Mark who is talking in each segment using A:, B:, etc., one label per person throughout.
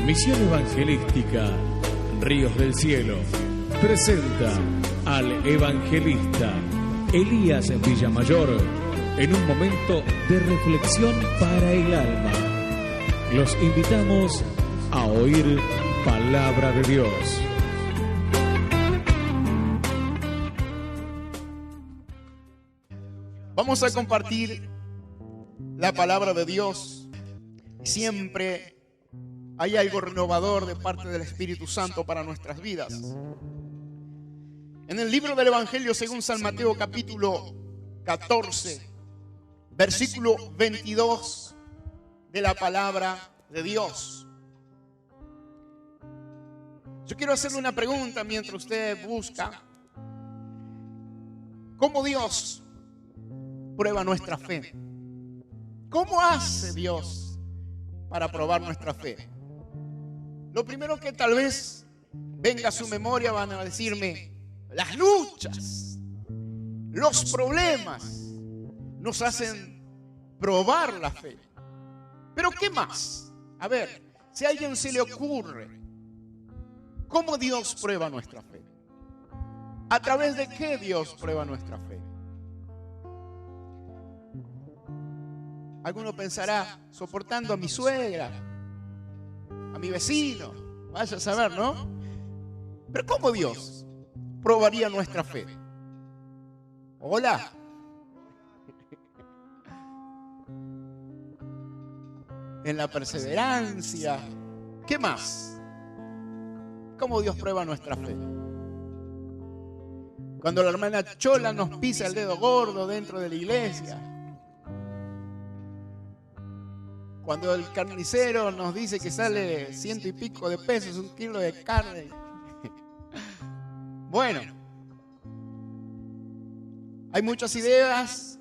A: Misión Evangelística Ríos del Cielo presenta al evangelista Elías Villamayor en un momento de reflexión para el alma. Los invitamos a oír Palabra de Dios.
B: Vamos a compartir la palabra de Dios. Siempre hay algo renovador de parte del Espíritu Santo para nuestras vidas. En el libro del Evangelio según San Mateo, capítulo 14, versículo 22 de la palabra de Dios. Yo quiero hacerle una pregunta mientras usted busca. ¿Cómo Dios prueba nuestra fe? ¿Cómo hace Dios para probar nuestra fe? Lo primero que tal vez venga a su memoria van a decirme: las luchas, los problemas nos hacen probar la fe. ¿Pero qué más? A ver, si a alguien se le ocurre, ¿cómo Dios prueba nuestra fe? ¿A través de qué Dios prueba nuestra fe? Alguno pensará, soportando a mi suegra, a mi vecino, vaya a saber, ¿no? Pero ¿cómo Dios probaría nuestra fe? Hola. En la perseverancia. ¿Qué más? ¿Cómo Dios prueba nuestra fe? Cuando la hermana Chola nos pisa el dedo gordo dentro de la iglesia. Cuando el carnicero nos dice que sale 100 y pico de pesos un kilo de carne. Bueno, hay muchas ideas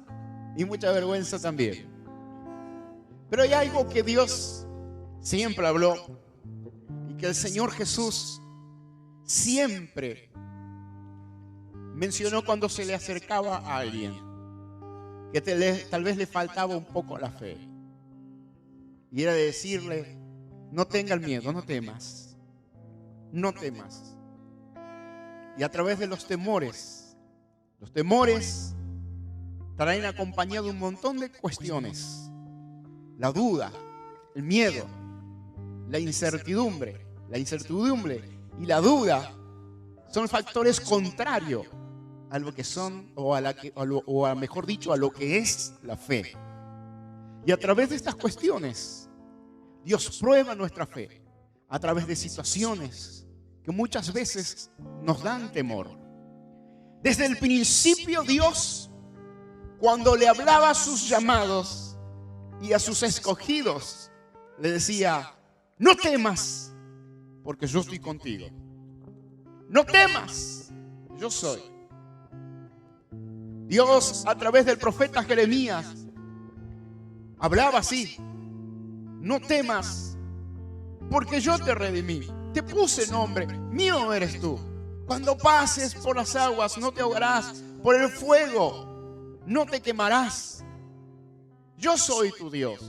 B: y mucha vergüenza también. Pero hay algo que Dios siempre habló y que el Señor Jesús siempre mencionó cuando se le acercaba a alguien que tal vez le faltaba un poco la fe. Y era de decirle: no tengas miedo, no temas, no temas. Y a través de los temores traen acompañado un montón de cuestiones. La duda, el miedo, la incertidumbre y la duda son factores contrarios a lo que son, mejor dicho, a lo que es la fe. Y a través de estas cuestiones, Dios prueba nuestra fe a través de situaciones que muchas veces nos dan temor. Desde el principio Dios, cuando le hablaba a sus llamados y a sus escogidos, le decía: no temas, porque yo estoy contigo. No temas, yo soy. Dios, a través del profeta Jeremías, hablaba así: no temas, porque yo te redimí, te puse nombre, mío eres tú. Cuando pases por las aguas no te ahogarás, por el fuego no te quemarás. Yo soy tu Dios.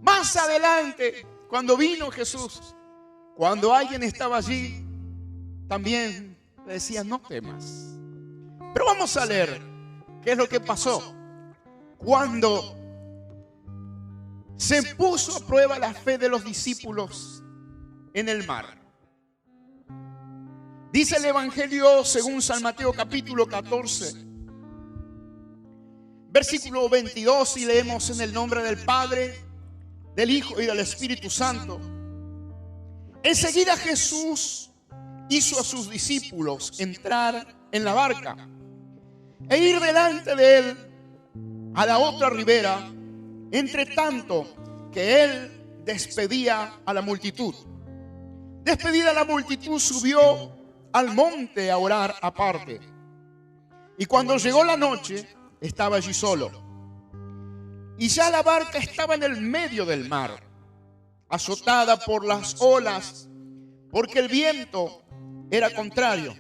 B: Más adelante, cuando vino Jesús, cuando alguien estaba allí, también le decía: no temas. Pero vamos a leer qué es lo que pasó cuando se puso a prueba la fe de los discípulos en el mar. Dice el Evangelio según San Mateo, capítulo 14, versículo 22, y leemos: en el nombre del Padre, del Hijo y del Espíritu Santo. Enseguida Jesús hizo a sus discípulos entrar en la barca e ir delante de él a la otra ribera, entre tanto que él despedía a la multitud. Despedida la multitud, subió al monte a orar aparte. Y cuando llegó la noche, estaba allí solo. Y ya la barca estaba en el medio del mar, azotada por las olas, porque el viento era contrario.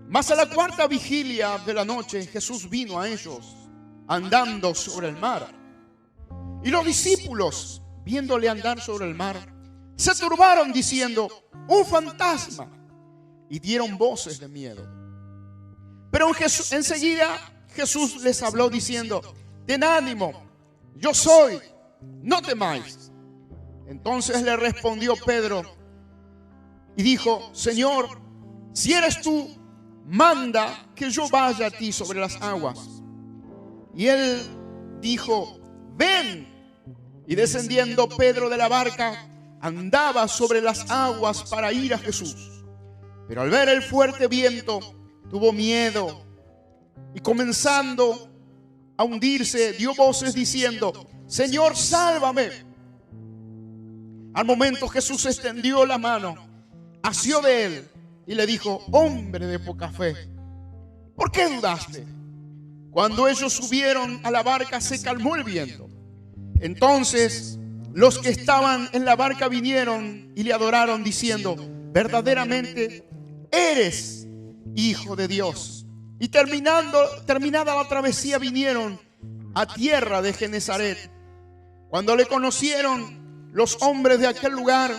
B: Mas a la cuarta vigilia de la noche, Jesús vino a ellos andando sobre el mar. Y los discípulos, viéndole andar sobre el mar, se turbaron diciendo: un fantasma, y dieron voces de miedo. Pero enseguida Jesús les habló diciendo: ten ánimo, yo soy, no temáis. Entonces le respondió Pedro y dijo: Señor, si eres tú, manda que yo vaya a ti sobre las aguas. Y él dijo: ven. Y descendiendo Pedro de la barca, andaba sobre las aguas para ir a Jesús. Pero al ver el fuerte viento, tuvo miedo, y comenzando a hundirse, dio voces diciendo: Señor, sálvame. Al momento Jesús extendió la mano, asió de él y le dijo: hombre de poca fe, ¿por qué dudaste? Cuando ellos subieron a la barca, se calmó el viento. Entonces los que estaban en la barca vinieron y le adoraron diciendo: verdaderamente eres Hijo de Dios. Y terminada la travesía, vinieron a tierra de Genesaret. Cuando le conocieron, los hombres de aquel lugar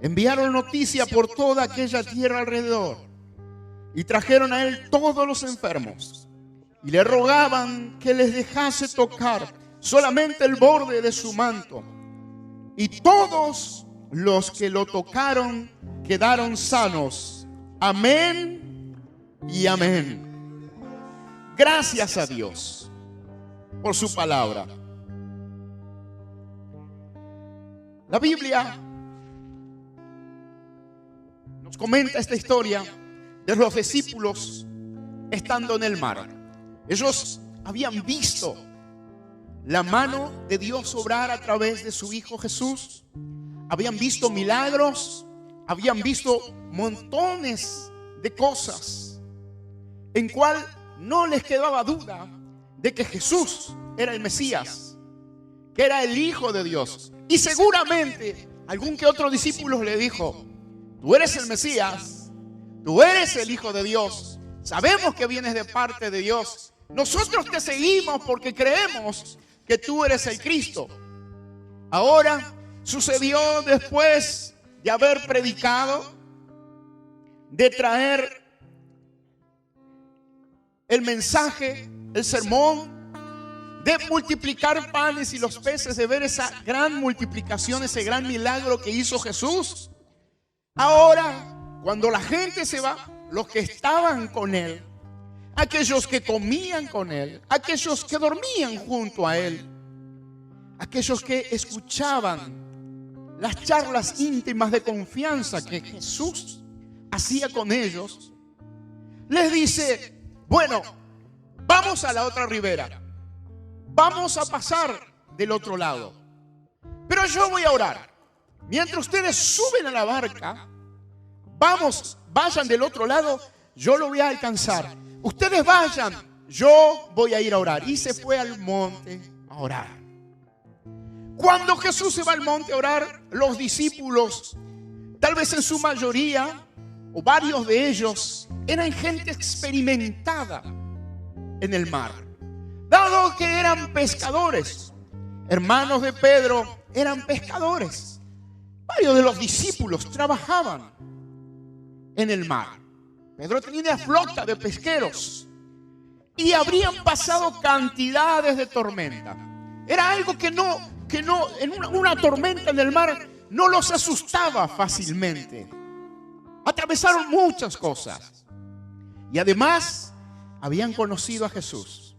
B: enviaron noticia por toda aquella tierra alrededor, y trajeron a él todos los enfermos, y le rogaban que les dejase tocar solamente el borde de su manto. Y todos los que lo tocaron quedaron sanos. Amén y amén. Gracias a Dios por su palabra. La Biblia nos comenta esta historia de los discípulos estando en el mar. Ellos habían visto la mano de Dios obrar a través de su Hijo Jesús. Habían visto milagros, habían visto montones de cosas en cual no les quedaba duda de que Jesús era el Mesías, que era el Hijo de Dios. Y seguramente algún que otro discípulo le dijo: tú eres el Mesías, tú eres el Hijo de Dios, sabemos que vienes de parte de Dios, nosotros te seguimos porque creemos que tú eres el Cristo. Ahora sucedió, después de haber predicado, de traer el mensaje, el sermón, de multiplicar panes y los peces, de ver esa gran multiplicación, ese gran milagro que hizo Jesús. Ahora, cuando la gente se va, los que estaban con él, aquellos que comían con él, aquellos que dormían junto a él, aquellos que escuchaban las charlas íntimas de confianza que Jesús hacía con ellos, les dice: bueno, vamos a la otra ribera, vamos a pasar del otro lado, pero yo voy a orar. Mientras ustedes suben a la barca, vayan del otro lado, yo lo voy a alcanzar. Ustedes vayan, yo voy a ir a orar. Y se fue al monte a orar. Cuando Jesús se va al monte a orar, los discípulos, tal vez en su mayoría, o varios de ellos, eran gente experimentada en el mar, dado que eran pescadores. Hermanos de Pedro eran pescadores. Varios de los discípulos trabajaban en el mar. Pedro tenía una flota de pesqueros y habrían pasado cantidades de tormenta. Era algo que no en una tormenta en el mar no los asustaba fácilmente. Atravesaron muchas cosas y además habían conocido a Jesús.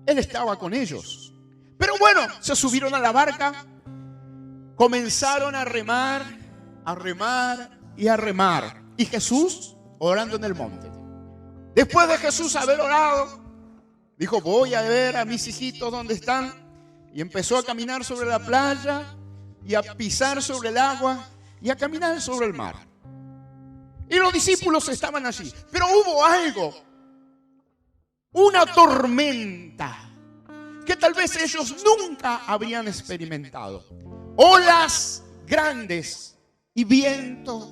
B: Él estaba con ellos. Pero bueno, se subieron a la barca, comenzaron a remar y a remar. Y Jesús orando en el monte. Después de Jesús haber orado, dijo: voy a ver a mis hijitos dónde están. Y empezó a caminar sobre la playa y a pisar sobre el agua y a caminar sobre el mar. Y los discípulos estaban allí. Pero hubo algo, una tormenta que tal vez ellos nunca habrían experimentado. Olas grandes y viento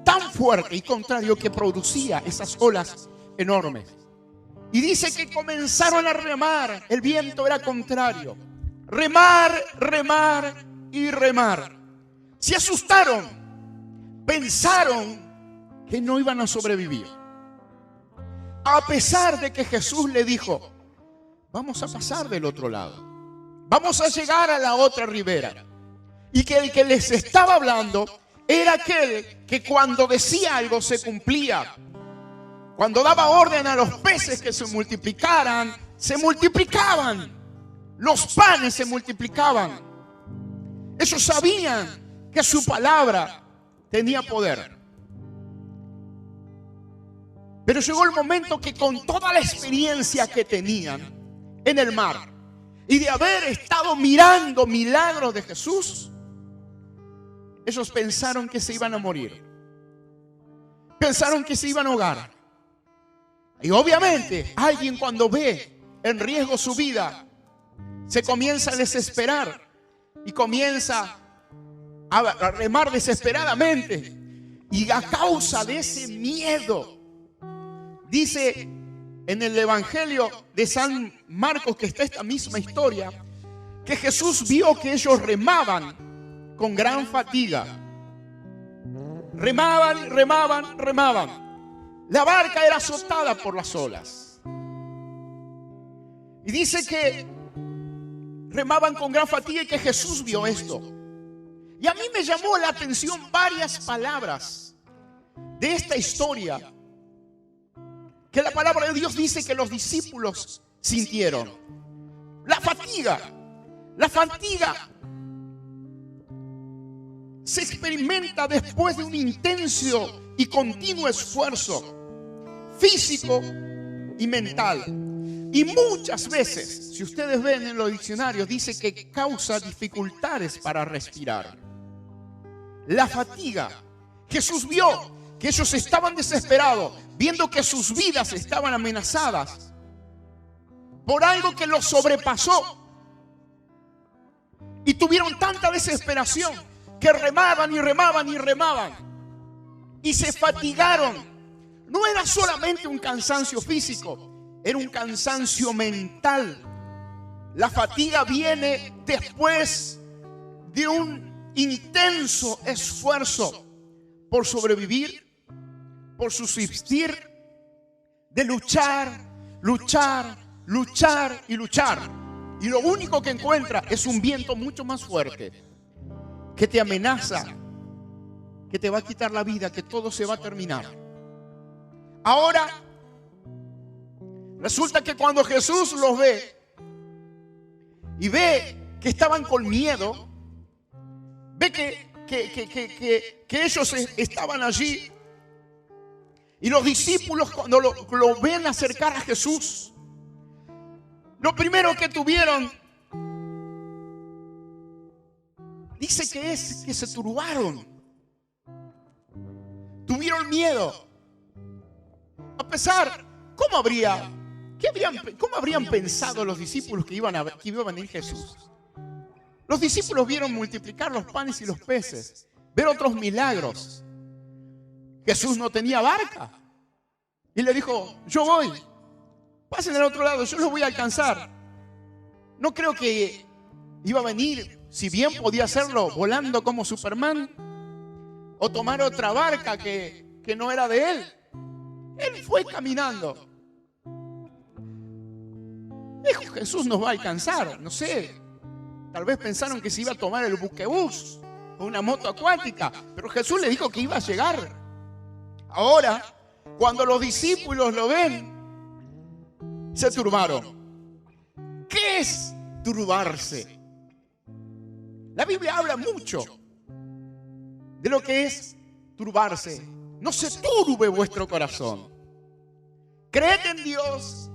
B: tan fuerte y contrario que producía esas olas enormes. Y dice que comenzaron a remar. El viento era contrario. Remar y remar. Se asustaron, pensaron que no iban a sobrevivir. A pesar de que Jesús le dijo: vamos a pasar del otro lado, vamos a llegar a la otra ribera. Y que el que les estaba hablando era aquel que cuando decía algo se cumplía. Cuando daba orden a los peces que se multiplicaran, se multiplicaban. Los panes se multiplicaban. Ellos sabían que su palabra tenía poder. Pero llegó el momento que con toda la experiencia que tenían en el mar y de haber estado mirando milagros de Jesús, ellos pensaron que se iban a morir. Pensaron que se iban a ahogar. Y obviamente alguien cuando ve en riesgo su vida se comienza a desesperar y comienza a remar desesperadamente. Y a causa de ese miedo, dice en el Evangelio de San Marcos, que está esta misma historia, que Jesús vio que ellos remaban con gran fatiga. Remaban, remaban, remaban. La barca era azotada por las olas. Y dice que remaban con gran fatiga y que Jesús vio esto. Y a mí me llamó la atención varias palabras de esta historia, que la palabra de Dios dice que los discípulos sintieron. La fatiga. La fatiga se experimenta después de un intenso y continuo esfuerzo físico y mental. Y muchas veces, si ustedes ven en los diccionarios, dice que causa dificultades para respirar. La fatiga. Jesús vio que ellos estaban desesperados, viendo que sus vidas estaban amenazadas por algo que los sobrepasó. Y tuvieron tanta desesperación que remaban y remaban y remaban. Y se fatigaron. No era solamente un cansancio físico, era un cansancio mental. La fatiga viene después de un intenso esfuerzo por sobrevivir, por subsistir, de luchar, luchar, luchar y luchar. Y lo único que encuentra es un viento mucho más fuerte que te amenaza, que te va a quitar la vida, que todo se va a terminar. Ahora, resulta que cuando Jesús los ve y ve que estaban con miedo, ve que ellos estaban allí, y los discípulos cuando lo ven acercar a Jesús, lo primero que tuvieron, dice que es que se turbaron, tuvieron miedo. A pesar, ¿cómo habrían pensado los discípulos que iba a venir Jesús? Los discípulos vieron multiplicar los panes y los peces, ver otros milagros. Jesús no tenía barca y le dijo: yo voy, pasen al otro lado, yo los voy a alcanzar. No creo que iba a venir, si bien podía hacerlo volando como Superman, o tomar otra barca que no era de él. Él fue caminando. Dijo: Jesús nos va a alcanzar. No sé, tal vez pensaron que se iba a tomar el buquebús o una moto acuática, pero Jesús le dijo que iba a llegar. Ahora, cuando los discípulos lo ven, se turbaron. ¿Qué es turbarse? La Biblia habla mucho de lo que es turbarse. No se turbe vuestro corazón. Creed en Dios,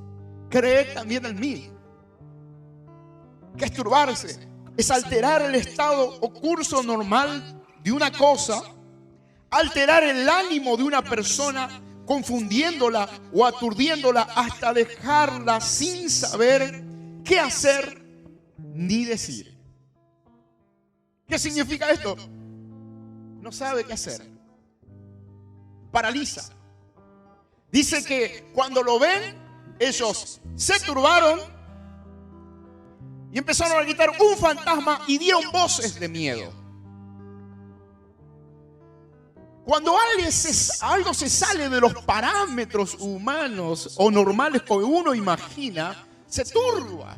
B: creed también en mí. ¿Qué es turbarse? Es alterar el estado o curso normal de una cosa, alterar el ánimo de una persona, confundiéndola o aturdiéndola hasta dejarla sin saber qué hacer ni decir. ¿Qué significa esto? No sabe qué hacer. Paraliza. Dice que cuando lo ven, ellos se turbaron y empezaron a gritar: un fantasma, y dieron voces de miedo. Cuando algo se sale de los parámetros humanos o normales que uno imagina, se turba.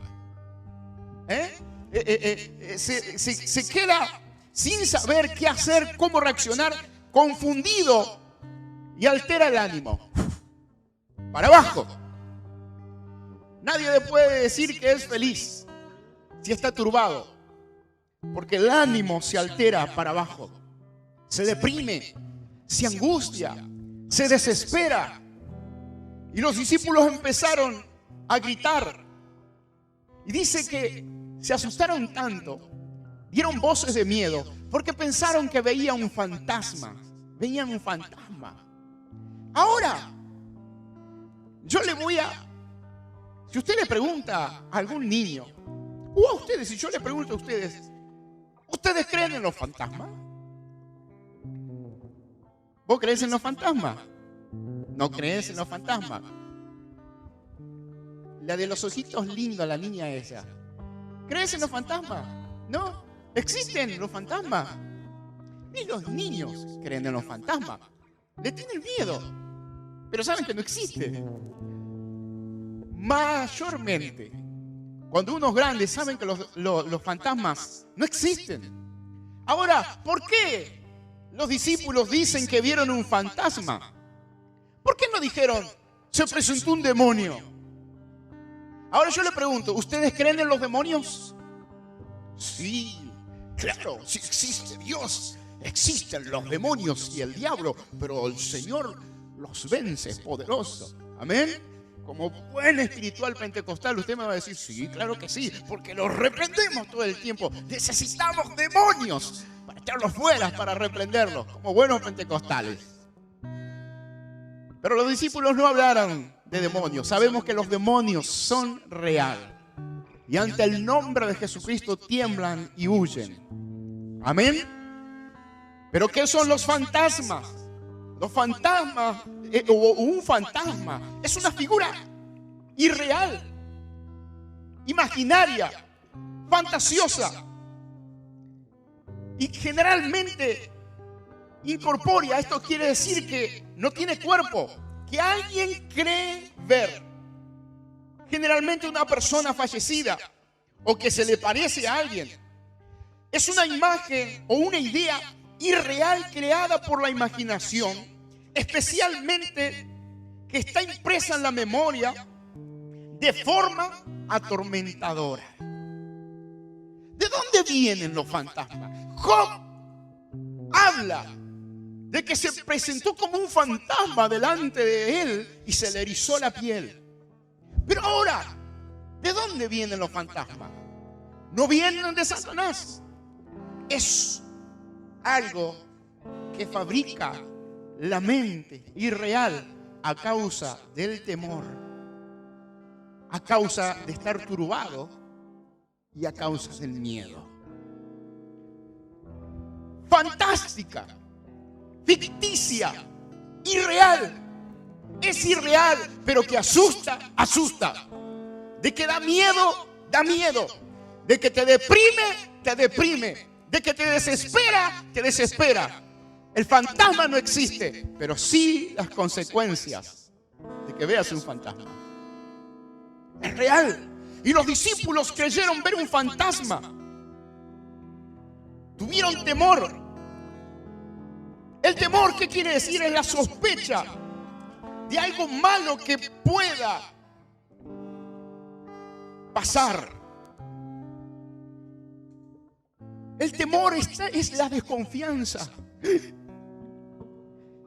B: Se queda sin saber qué hacer, cómo reaccionar, confundido y altera el ánimo. Para abajo. Nadie le puede decir que es feliz si está turbado, porque el ánimo se altera para abajo, se deprime, se angustia, se desespera. Y los discípulos empezaron a gritar. Y dice que se asustaron tanto, dieron voces de miedo, porque pensaron que veían un fantasma. Veían un fantasma. Ahora, yo le voy a... Si usted le pregunta a algún niño, o a ustedes, si yo le pregunto a ustedes, ¿ustedes creen en los fantasmas? ¿Vos crees en los fantasmas? ¿No crees en los fantasmas? La de los ojitos lindos, la niña esa. ¿Crees en los fantasmas? No, existen los fantasmas. Ni los niños creen en los fantasmas. Le tienen miedo, pero saben que no existe. Mayormente, cuando unos grandes saben que los fantasmas no existen. Ahora, ¿por qué los discípulos dicen que vieron un fantasma? ¿Por qué no dijeron, se presentó un demonio? Ahora yo le pregunto, ¿ustedes creen en los demonios? Sí, claro, sí existe Dios, existen los demonios y el diablo, pero el Señor los vence, es poderoso. Amén. Como buen espiritual pentecostal, usted me va a decir, sí, claro que sí, porque los reprendemos todo el tiempo. Necesitamos demonios para echarlos fuera, para reprenderlos, como buenos pentecostales. Pero los discípulos no hablaron de demonios. Sabemos que los demonios son real. Y ante el nombre de Jesucristo tiemblan y huyen. Amén. Pero ¿qué son los fantasmas? Los fantasmas, o un fantasma, es una figura irreal, imaginaria, fantasiosa y generalmente incorpórea. Esto quiere decir que no tiene cuerpo, que alguien cree ver. Generalmente una persona fallecida o que se le parece a alguien. Es una imagen o una idea irreal creada por la imaginación, especialmente que está impresa en la memoria de forma atormentadora. ¿De dónde vienen los fantasmas? Job habla de que se presentó como un fantasma delante de él y se le erizó la piel. Pero ahora, ¿de dónde vienen los fantasmas? No vienen de Satanás. Es algo que fabrica la mente irreal a causa del temor, a causa de estar turbado y a causa del miedo. Fantástica, ficticia, irreal. Es irreal, pero que asusta, asusta. De que da miedo, da miedo. De que te deprime, te deprime. De que te desespera, te desespera. El fantasma no existe, pero sí las consecuencias de que veas un fantasma. Es real. Y los discípulos creyeron ver un fantasma. Tuvieron temor. El temor, ¿qué quiere decir? Es la sospecha de algo malo que pueda pasar. El temor es la desconfianza.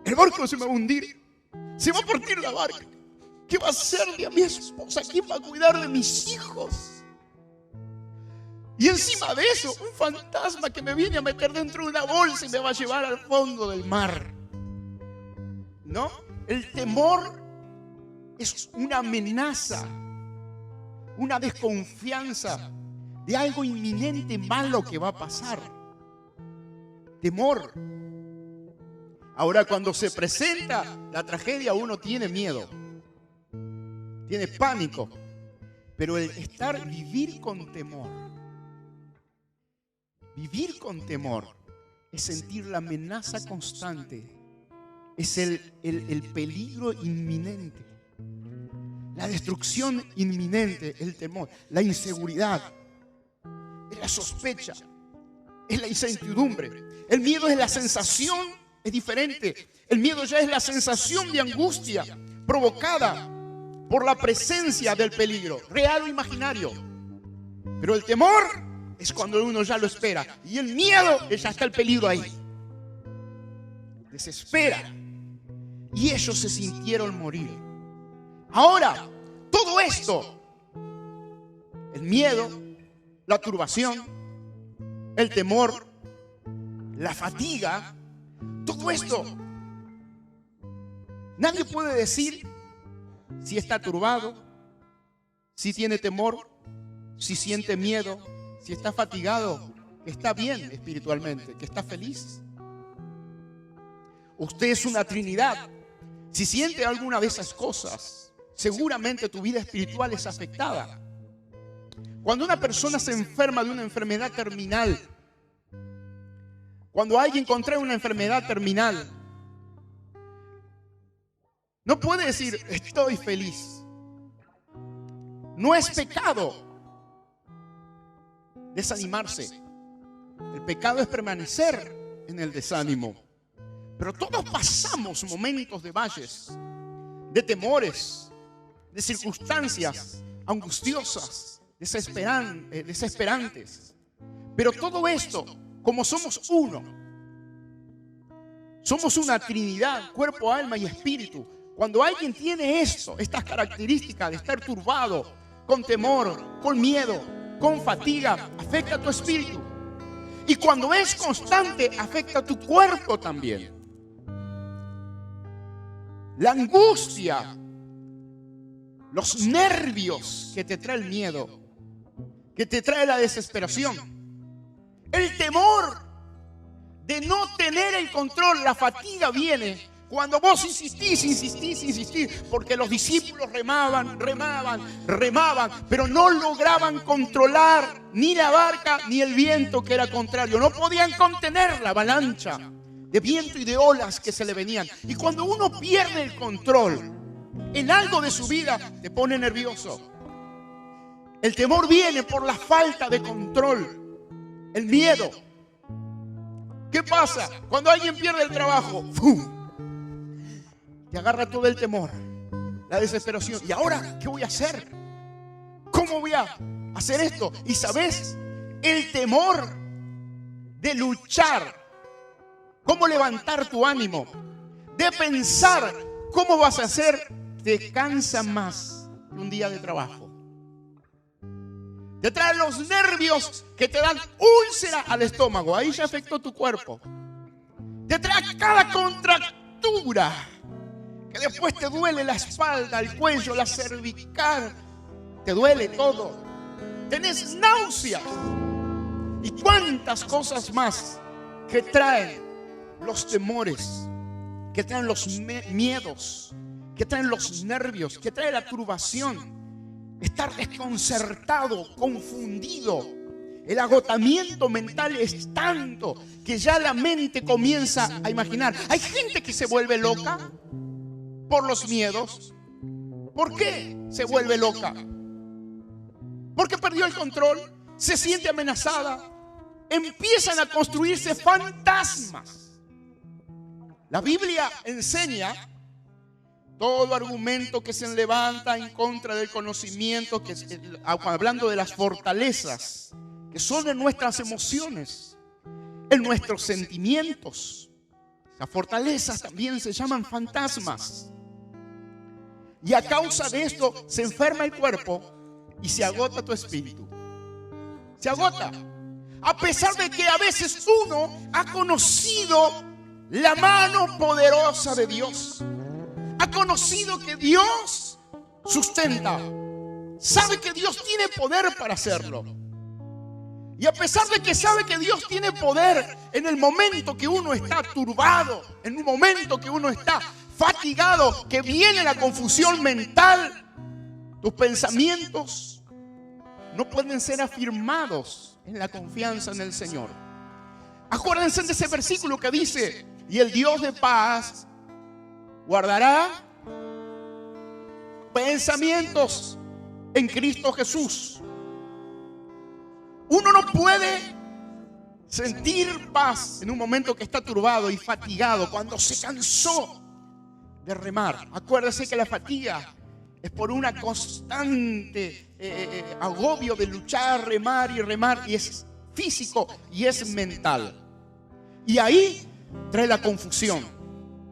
B: El barco se me va a hundir. Se va a partir la barca. ¿Qué va a hacer de mi esposa? ¿Quién va a cuidar de mis hijos? Y encima de eso, un fantasma que me viene a meter dentro de una bolsa y me va a llevar al fondo del mar. ¿No? El temor es una amenaza, una desconfianza de algo inminente malo que va a pasar. Temor. Ahora, cuando se presenta la tragedia, uno tiene miedo, tiene pánico. Pero el vivir con temor es sentir la amenaza constante es el peligro inminente, la destrucción inminente, el temor, la inseguridad, es la sospecha, es la incertidumbre. El miedo es la sensación, es diferente. El miedo ya es la sensación de angustia provocada por la presencia del peligro, real o imaginario. Pero el temor es cuando uno ya lo espera. Y el miedo, ya está el peligro ahí. Desespera. Y ellos se sintieron morir. Ahora, todo esto, el miedo, la turbación, el temor, la fatiga, todo esto, nadie puede decir si está turbado, si tiene temor, si siente miedo, si está fatigado, que está bien espiritualmente, que está feliz. Usted es una Trinidad. Si siente alguna de esas cosas, seguramente tu vida espiritual es afectada. Cuando una persona se enferma de una enfermedad terminal, cuando alguien contrae una enfermedad terminal, no puede decir estoy feliz. No es pecado desanimarse. El pecado es permanecer en el desánimo. Pero todos pasamos momentos de valles, de temores, de circunstancias angustiosas, desesperantes. Pero todo esto, como somos uno, somos una Trinidad, cuerpo, alma y espíritu. Cuando alguien tiene esto, estas características de estar turbado, con temor, con miedo, con fatiga, afecta a tu espíritu. Y cuando es constante, afecta a tu cuerpo también. La angustia, los nervios que te trae el miedo, que te trae la desesperación, el temor de no tener el control, la fatiga viene cuando vos insistís, porque los discípulos remaban, pero no lograban controlar ni la barca ni el viento que era contrario. No podían contener la avalancha de viento y de olas que se le venían. Y cuando uno pierde el control en algo de su vida, te pone nervioso. El temor viene por la falta de control. El miedo. ¿Qué pasa? Cuando alguien pierde el trabajo, ¡fum!, te agarra todo el temor, la desesperación. ¿Y ahora qué voy a hacer? ¿Cómo voy a hacer esto? Y sabes, el temor de luchar, cómo levantar tu ánimo, de pensar cómo vas a hacer, te cansa más que un día de trabajo. Te trae los nervios que te dan úlcera al estómago. Ahí ya afectó tu cuerpo. Te trae cada contractura, que después te duele la espalda, el cuello, la cervical. Te duele todo. Tenés náuseas. Y cuántas cosas más que traen los temores, que traen los miedos, que traen los nervios, que trae la turbación. Estar desconcertado, confundido. El agotamiento mental es tanto que ya la mente comienza a imaginar. Hay gente que se vuelve loca por los miedos. ¿Por qué se vuelve loca? Porque perdió el control, se siente amenazada, empiezan a construirse fantasmas. La Biblia enseña todo argumento que se levanta en contra del conocimiento, hablando de las fortalezas que son en nuestras emociones, en nuestros sentimientos. Las fortalezas también se llaman fantasmas. Y a causa de esto se enferma el cuerpo y se agota tu espíritu. Se agota. A pesar de que a veces uno ha conocido la mano poderosa de Dios. Ha conocido que Dios sustenta. Sabe que Dios tiene poder para hacerlo. Y a pesar de que sabe que Dios tiene poder, en el momento que uno está turbado, en un momento que uno está fatigado, que viene la confusión mental, tus pensamientos no pueden ser afirmados en la confianza en el Señor. Acuérdense de ese versículo que dice: y el Dios de paz guardará pensamientos en Cristo Jesús. Uno no puede sentir paz en un momento que está turbado y fatigado, cuando se cansó de remar. Acuérdese que la fatiga es por una constante agobio de luchar, remar, y es físico y es mental. Y ahí trae la confusión.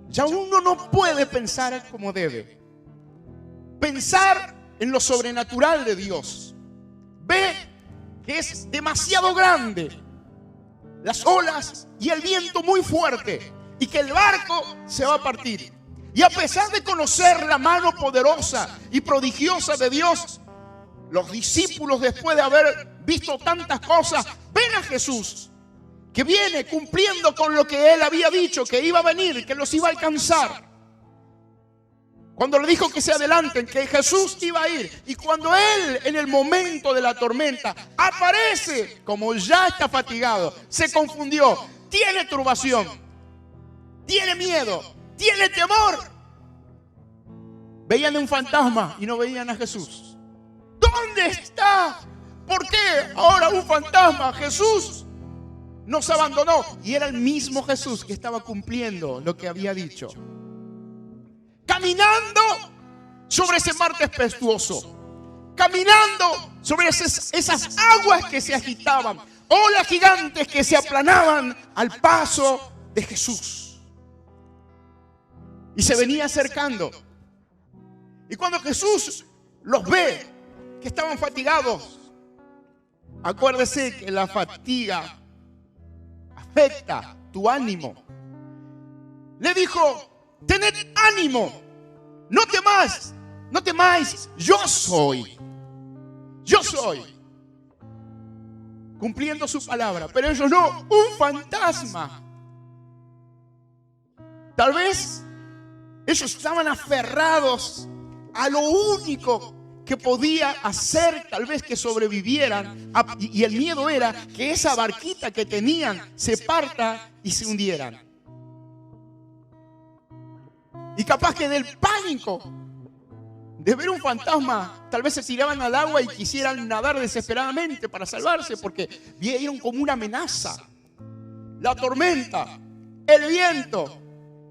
B: Ya uno no puede pensar como debe. Pensar en lo sobrenatural de Dios. Ve que es demasiado grande, las olas y el viento muy fuerte, y que el barco se va a partir. Y a pesar de conocer la mano poderosa y prodigiosa de Dios, los discípulos, después de haber visto tantas cosas, ven a Jesús, que viene cumpliendo con lo que Él había dicho, que iba a venir, que los iba a alcanzar. Cuando le dijo que se adelanten, que Jesús iba a ir. Y cuando Él, en el momento de la tormenta, aparece, como ya está fatigado, se confundió, tiene turbación, tiene miedo, tiene temor. Veían un fantasma y no veían a Jesús. ¿Dónde está? ¿Por qué ahora un fantasma? Jesús nos abandonó. Y era el mismo Jesús que estaba cumpliendo lo que había dicho. Caminando sobre ese mar tempestuoso, caminando sobre esas aguas que se agitaban, olas gigantes que se aplanaban al paso de Jesús. Y se venía acercando. Y cuando Jesús los ve que estaban fatigados, acuérdese que la fatiga afecta tu ánimo. Le dijo: tened ánimo, no temáis, no temáis, yo soy. Cumpliendo su palabra, pero ellos no, un fantasma. Tal vez ellos estaban aferrados a lo único que podía hacer tal vez que sobrevivieran, y el miedo era que esa barquita que tenían se parta y se hundieran. Y capaz que del pánico de ver un fantasma, tal vez se tiraban al agua y quisieran nadar desesperadamente para salvarse, porque vieron como una amenaza la tormenta, el viento,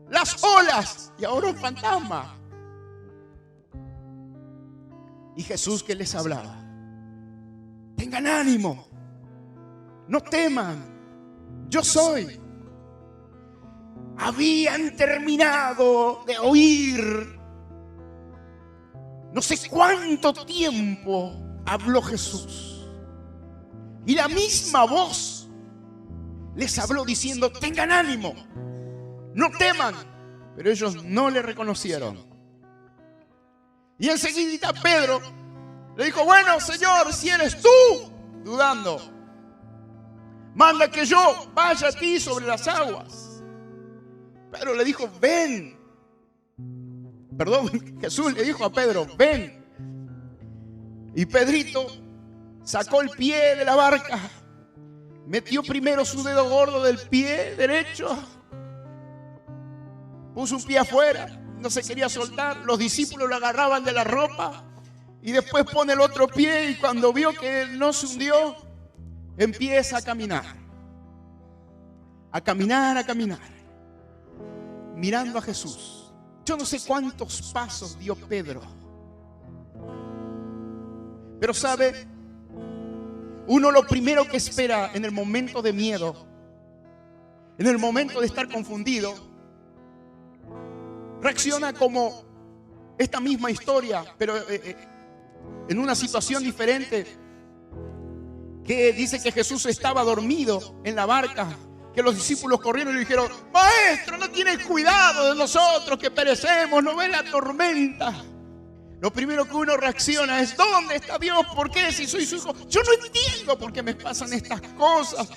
B: las olas, y ahora un fantasma. Y Jesús, que les hablaba: tengan ánimo, no teman, yo soy. Habían terminado de oír. No sé cuánto tiempo habló Jesús. Y la misma voz les habló diciendo: tengan ánimo, no teman. Pero ellos no le reconocieron. Y enseguida Pedro le dijo: bueno, Señor, si eres tú, dudando, manda que yo vaya a ti sobre las aguas. Pedro le dijo: ven. Jesús le dijo a Pedro: ven. Y Pedrito sacó el pie de la barca, metió primero su dedo gordo del pie derecho, puso un pie afuera, no se quería soltar. Los discípulos lo agarraban de la ropa, y después pone el otro pie, y cuando vio que él no se hundió, empieza a caminar, mirando a Jesús. Yo no sé cuántos pasos dio Pedro, pero sabe, uno lo primero que espera en el momento de miedo, en el momento de estar confundido, reacciona como esta misma historia, pero en una situación diferente, que dice que Jesús estaba dormido en la barca, que los discípulos corrieron y le dijeron: maestro, no tienes cuidado de nosotros que perecemos, no ve la tormenta. Lo primero que uno reacciona es: ¿dónde está Dios? ¿Por qué? Si soy su hijo, yo no entiendo por qué me pasan estas cosas.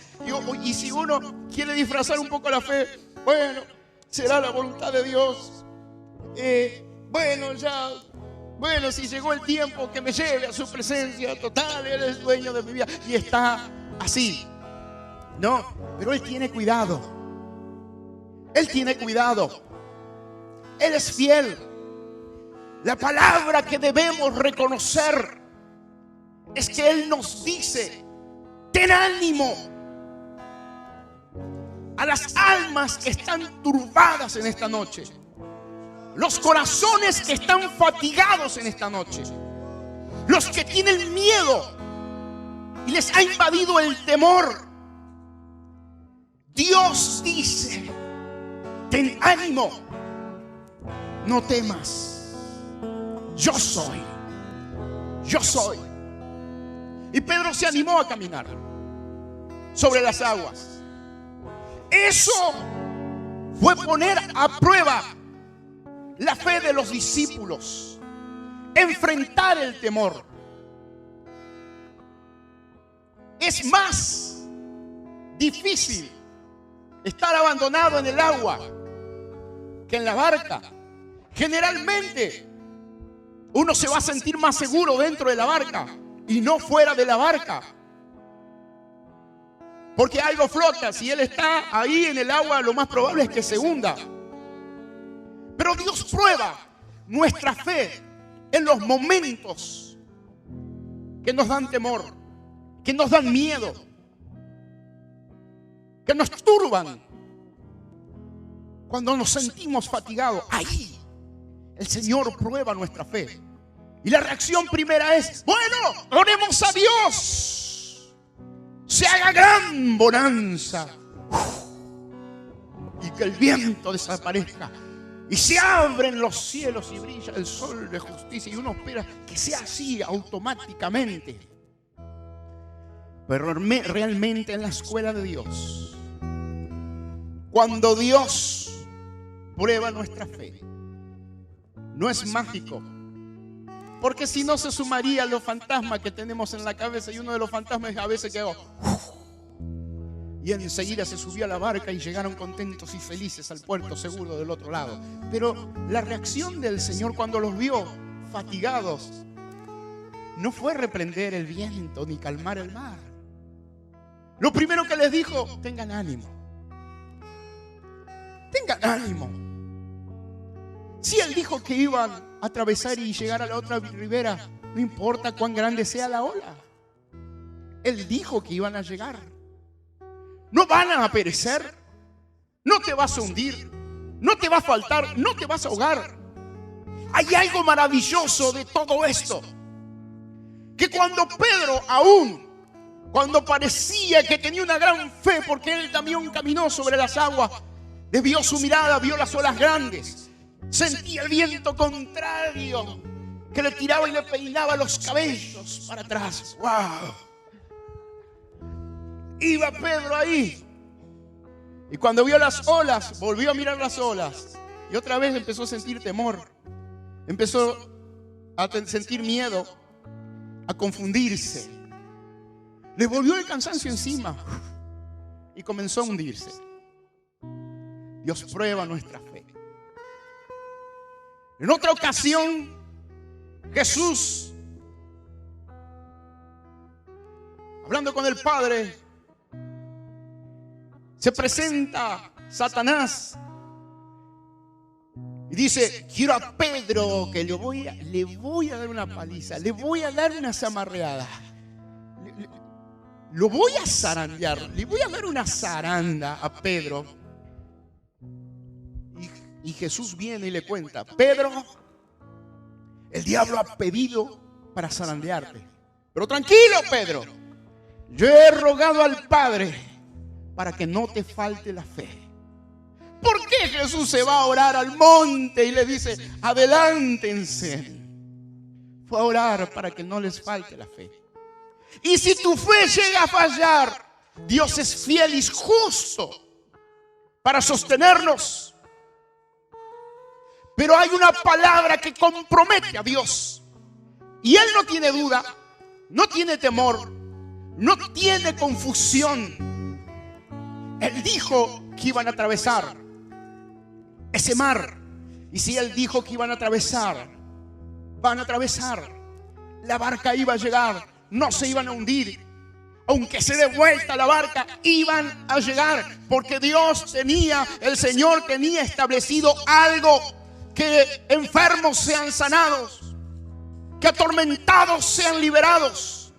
B: Y si uno quiere disfrazar un poco la fe, bueno, será la voluntad de Dios. Bueno, si llegó el tiempo, que me lleve a su presencia total, Él es dueño de mi vida. Y está así. No, pero Él tiene cuidado. Él tiene cuidado. Él es fiel. La palabra que debemos reconocer es que Él nos dice: ten ánimo. A las almas que están turbadas en esta noche, los corazones que están fatigados en esta noche, los que tienen miedo y les ha invadido el temor, Dios dice: ten ánimo, no temas, yo soy. Y Pedro se animó a caminar sobre las aguas. Eso fue poner a prueba la fe de los discípulos, enfrentar el temor. Es más difícil estar abandonado en el agua que en la barca. Generalmente uno se va a sentir más seguro dentro de la barca y no fuera de la barca, porque algo flota. Si él está ahí en el agua, lo más probable es que se hunda. Pero Dios prueba nuestra fe en los momentos que nos dan temor, que nos dan miedo, que nos turban. Cuando nos sentimos fatigados, ahí el Señor prueba nuestra fe. Y la reacción primera es: bueno, oremos a Dios. Se haga gran bonanza y que el viento desaparezca y se abren los cielos y brilla el sol de justicia, y uno espera que sea así automáticamente. Pero realmente en la escuela de Dios, cuando Dios prueba nuestra fe, no es mágico, porque si no se sumaría a los fantasmas que tenemos en la cabeza, y uno de los fantasmas a veces quedó y enseguida se subió a la barca y llegaron contentos y felices al puerto seguro del otro lado. Pero la reacción del Señor cuando los vio fatigados no fue reprender el viento ni calmar el mar. Lo primero que les dijo: tengan ánimo. Tengan ánimo. Si Él dijo que iban a atravesar y llegar a la otra ribera, no importa cuán grande sea la ola. Él dijo que iban a llegar. No van a perecer. No te vas a hundir. No te va a faltar. No te vas a ahogar. Hay algo maravilloso de todo esto, que cuando Pedro, aún cuando parecía que tenía una gran fe, porque él también caminó sobre las aguas, desvió su mirada, vio las olas grandes, sentía el viento contrario que le tiraba y le peinaba los cabellos para atrás. ¡Wow! Iba Pedro ahí, y cuando vio las olas, volvió a mirar las olas, y otra vez empezó a sentir temor, empezó a sentir miedo, a confundirse. Le volvió el cansancio encima y comenzó a hundirse. Dios prueba nuestra fe. En otra ocasión, Jesús, hablando con el Padre, se presenta Satanás y dice: quiero a Pedro, que le voy a dar una paliza, le voy a dar una zamarreada, lo voy a zarandear, le voy a dar una zaranda a Pedro. Y Jesús viene y le cuenta: Pedro, el diablo ha pedido para zarandearte, pero tranquilo, Pedro, yo he rogado al Padre para que no te falte la fe. ¿Por qué Jesús se va a orar al monte y le dice: adelántense? Fue a orar para que no les falte la fe. Y si tu fe llega a fallar, Dios es fiel y justo para sostenernos. Pero hay una palabra que compromete a Dios, y Él no tiene duda, no tiene temor, no tiene confusión. Él dijo que iban a atravesar ese mar, y si Él dijo que iban a atravesar, van a atravesar. La barca iba a llegar, no se iban a hundir. Aunque se dé vuelta la barca, iban a llegar, porque Dios tenía, el Señor tenía establecido algo que enfermos sean sanados, que atormentados sean liberados,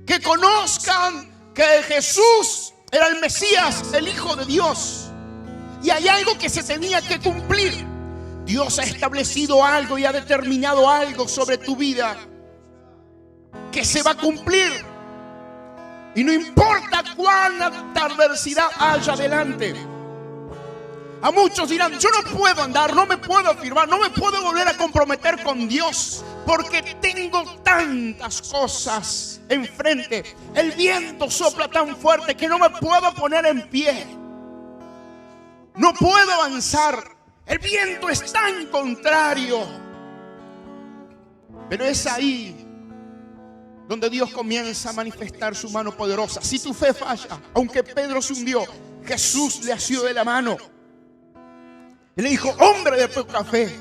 B: que conozcan que Jesús era el Mesías, el Hijo de Dios. Y hay algo que se tenía que cumplir. Dios ha establecido algo y ha determinado algo sobre tu vida que se va a cumplir. Y no importa cuánta adversidad haya adelante. A muchos dirán: yo no puedo andar, no me puedo afirmar, no me puedo volver a comprometer con Dios porque tengo tantas cosas enfrente. El viento sopla tan fuerte que no me puedo poner en pie. No puedo avanzar. El viento es tan contrario. Pero es ahí donde Dios comienza a manifestar su mano poderosa. Si tu fe falla, aunque Pedro se hundió, Jesús le asió de la mano y le dijo: hombre de poca fe,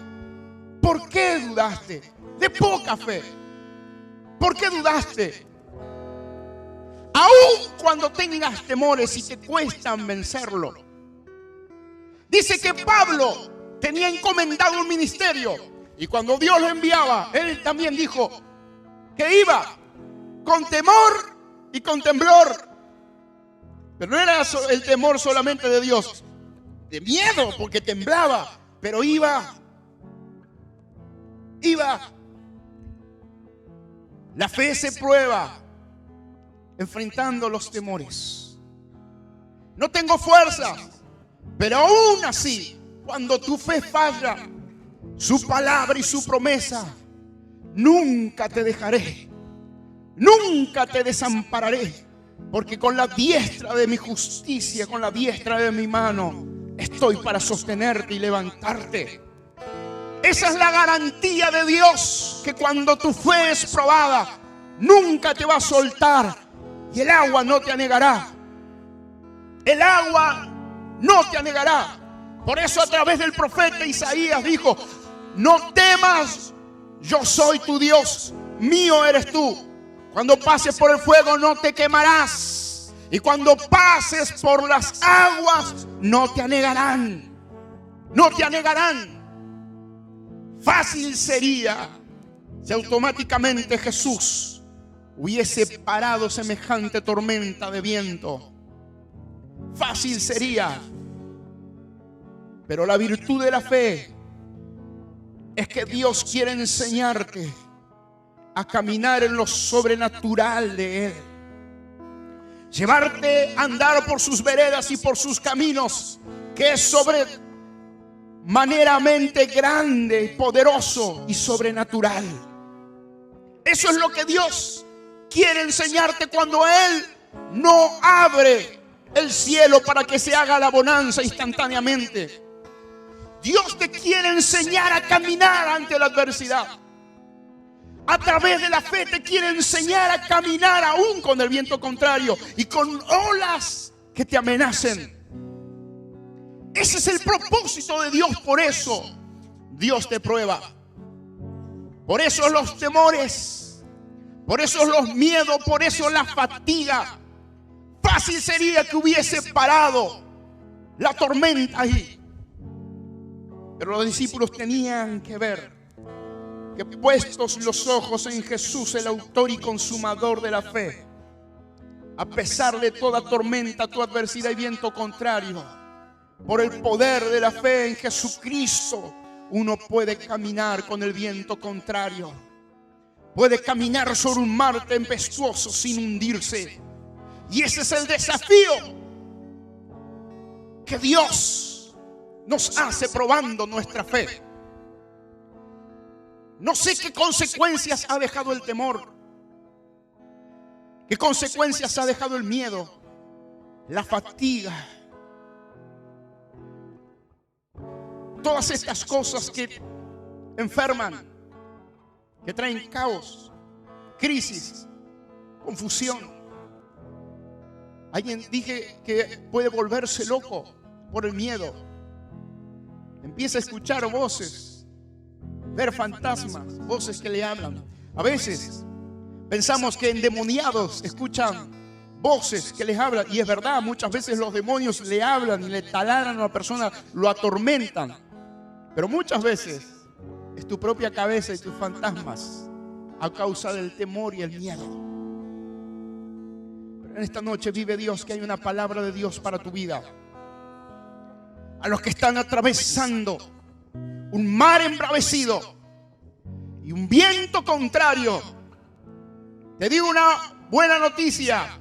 B: ¿por qué dudaste? De poca fe, ¿por qué dudaste? Aún cuando tengas temores y te cuestan vencerlo. Dice que Pablo tenía encomendado un ministerio, y cuando Dios lo enviaba, él también dijo que iba con temor y con temblor. Pero no era el temor solamente de Dios, de miedo, porque temblaba, pero iba. La fe se prueba enfrentando los temores. No tengo fuerza, pero aún así, cuando tu fe falla, su palabra y su promesa: nunca te dejaré, nunca te desampararé, porque con la diestra de mi justicia, con la diestra de mi mano, estoy para sostenerte y levantarte. Esa es la garantía de Dios, que cuando tu fe es probada, nunca te va a soltar y el agua no te anegará. El agua no te anegará. Por eso a través del profeta Isaías dijo: no temas, yo soy tu Dios, mío eres tú. Cuando pases por el fuego no te quemarás, y cuando pases por las aguas no te anegarán. No te anegarán. Fácil sería si automáticamente Jesús hubiese parado semejante tormenta de viento. Fácil sería. Pero la virtud de la fe es que Dios quiere enseñarte a caminar en lo sobrenatural de Él. Llevarte a andar por sus veredas y por sus caminos, que es sobremanieramente grande, poderoso y sobrenatural. Eso es lo que Dios quiere enseñarte cuando Él no abre el cielo para que se haga la bonanza instantáneamente. Dios te quiere enseñar a caminar ante la adversidad. A través de la fe te quiere enseñar a caminar aún con el viento contrario y con olas que te amenacen. Ese es el propósito de Dios. Por eso Dios te prueba. Por eso los temores, por eso los miedos, por eso la fatiga. Fácil sería que hubiese parado la tormenta ahí. Pero los discípulos tenían que ver que puestos los ojos en Jesús, el autor y consumador de la fe, a pesar de toda tormenta, toda adversidad y viento contrario, por el poder de la fe en Jesucristo, uno puede caminar con el viento contrario. Puede caminar sobre un mar tempestuoso sin hundirse. Y ese es el desafío que Dios nos hace probando nuestra fe. No sé qué consecuencias ha dejado el temor, qué consecuencias ha dejado el miedo, la fatiga. Todas estas cosas que enferman, que traen caos, crisis, confusión. Alguien dije que puede volverse loco por el miedo. Empieza a escuchar voces, ver fantasmas, voces que le hablan. A veces pensamos que endemoniados escuchan voces que les hablan, y es verdad, muchas veces los demonios le hablan y le taladran a la persona, lo atormentan. Pero muchas veces es tu propia cabeza y tus fantasmas a causa del temor y el miedo. Pero en esta noche vive Dios, que hay una palabra de Dios para tu vida. A los que están atravesando un mar embravecido y un viento contrario, te digo una buena noticia: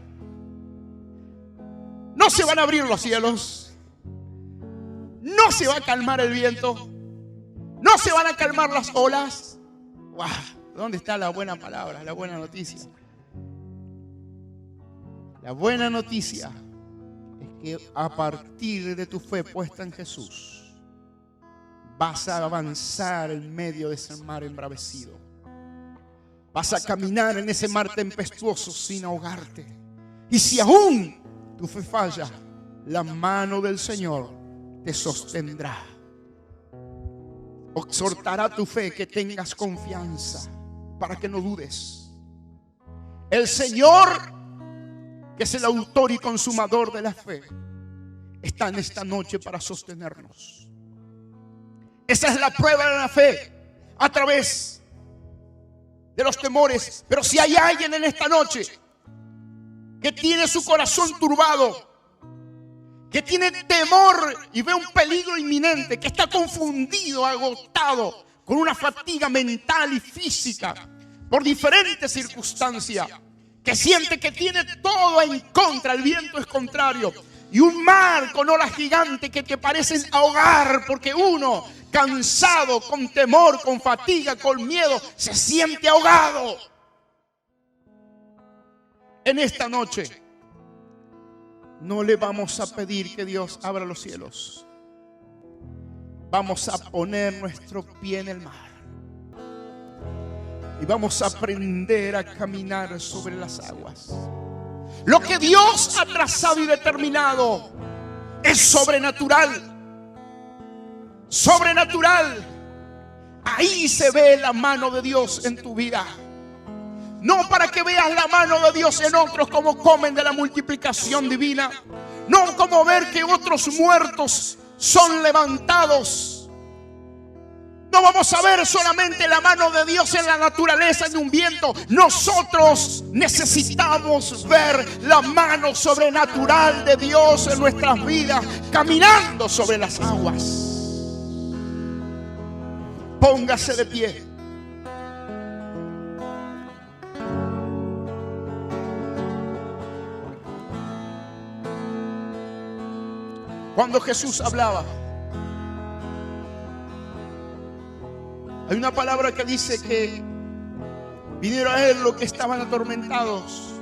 B: no se van a abrir los cielos, no se va a calmar el viento, no se van a calmar las olas. ¡Wow! ¿Dónde está la buena palabra, la buena noticia? La buena noticia es que a partir de tu fe puesta en Jesús, vas a avanzar en medio de ese mar embravecido. Vas a caminar en ese mar tempestuoso sin ahogarte. Y si aún tu fe falla, la mano del Señor te sostendrá. Exhortará tu fe, que tengas confianza, para que no dudes. El Señor, que es el autor y consumador de la fe, está en esta noche para sostenernos. Esa es la prueba de la fe, a través de los temores. Pero si hay alguien en esta noche que tiene su corazón turbado, que tiene temor y ve un peligro inminente, que está confundido, agotado, con una fatiga mental y física por diferentes circunstancias, que siente que tiene todo en contra, el viento es contrario, y un mar con olas gigantes que te parecen ahogar, porque uno, cansado, con temor, con fatiga, con miedo, se siente ahogado. En esta noche no le vamos a pedir que Dios abra los cielos. Vamos a poner nuestro pie en el mar y vamos a aprender a caminar sobre las aguas. Lo que Dios ha trazado y determinado es sobrenatural. Sobrenatural. Ahí se ve la mano de Dios en tu vida. No para que veas la mano de Dios en otros, como comen de la multiplicación divina. No como ver que otros muertos son levantados. No vamos a ver solamente la mano de Dios en la naturaleza, en un viento. Nosotros necesitamos ver la mano sobrenatural de Dios en nuestras vidas, caminando sobre las aguas. Póngase de pie. Cuando Jesús hablaba, hay una palabra que dice que vinieron a Él los que estaban atormentados,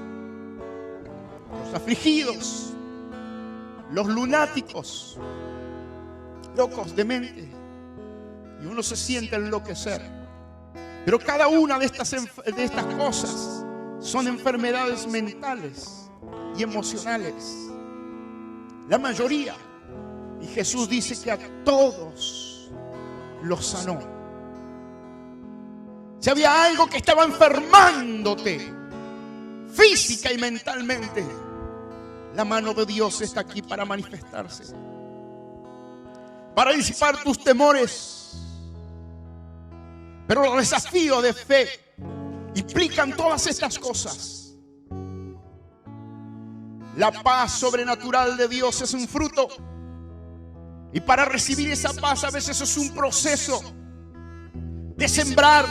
B: los afligidos, los lunáticos, locos de mente. Y uno se siente enloquecer. Pero cada una de estas cosas son enfermedades mentales y emocionales. La mayoría. Y Jesús dice que a todos los sanó. Si había algo que estaba enfermándote física y mentalmente, la mano de Dios está aquí para manifestarse, para disipar tus temores. Pero los desafíos de fe implican todas estas cosas. La paz sobrenatural de Dios es un fruto. Y para recibir esa paz a veces es un proceso de sembrar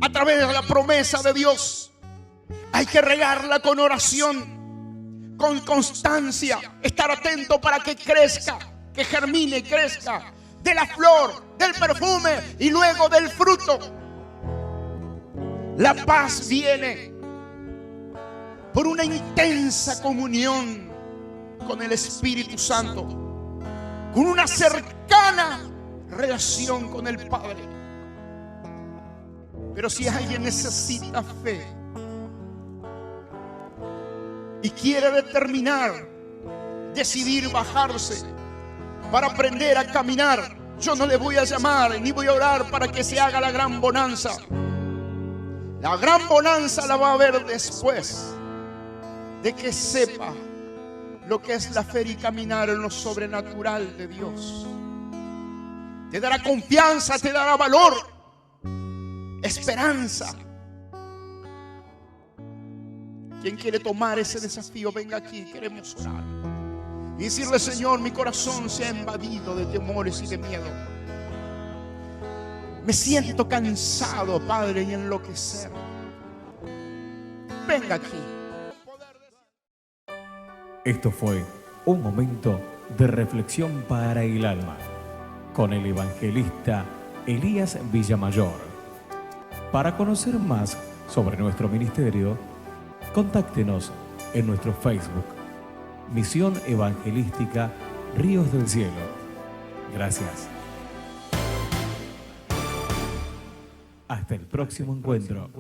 B: a través de la promesa de Dios. Hay que regarla con oración, con constancia, estar atento para que crezca, que germine y crezca, de la flor, del perfume y luego del fruto. La paz viene por una intensa comunión con el Espíritu Santo, con una cercana relación con el Padre. Pero si alguien necesita fe y quiere determinar, decidir bajarse para aprender a caminar, yo no le voy a llamar ni voy a orar para que se haga la gran bonanza. La gran bonanza la va a ver después de que sepa lo que es la fe y caminar en lo sobrenatural de Dios. te dará confianza, te dará valor, esperanza. ¿Quién quiere tomar ese desafío? Venga aquí, queremos orar y decirle: Señor, mi corazón se ha invadido de temores y de miedo. Me siento cansado, Padre, y enloquecer. Venga aquí.
A: Esto fue un momento de reflexión para el alma con el evangelista Elías Villamayor. Para conocer más sobre nuestro ministerio, contáctenos en nuestro Facebook, Misión Evangelística Ríos del Cielo. Gracias. Hasta el próximo encuentro.